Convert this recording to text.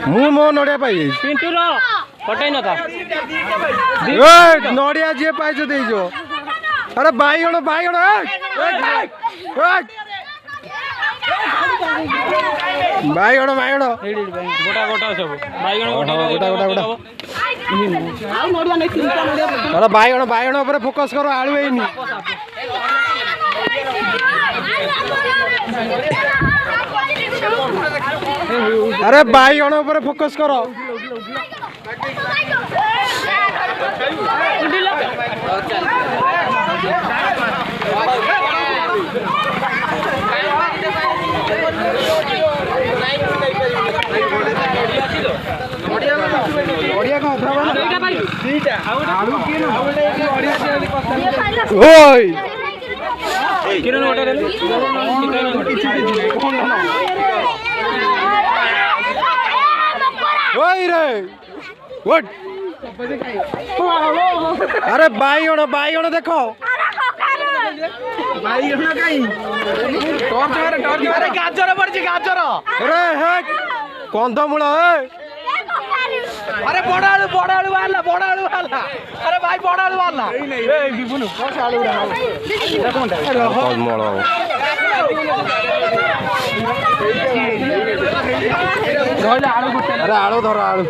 मु मो नड़िया पाई पिंटू रो कटई न था नड़िया जी पाई जो अरे बाईगण बाईगण बाईगण बाईगण गोटा गोटा सब बाईगण गोटा गोटा गोटा गोटा अरे बाईगण बाईगण ऊपर फोकस करो आलू हैनी अरे बाईगण ऊपर फोकस करो ओय किरण गोटा रे ओय रे गुड अरे बाईगण बाईगण देखो बाईगण काई टॉर्च गाजर पड़छ गाजर अरे हे कंदमूल अरे बड़ आलू वाला अरे भाई बड़ आलू वाला ए बिबुनु कौन आलू उड़ा कंदमूल रहले आलू गुटे अरे आलू धर आलू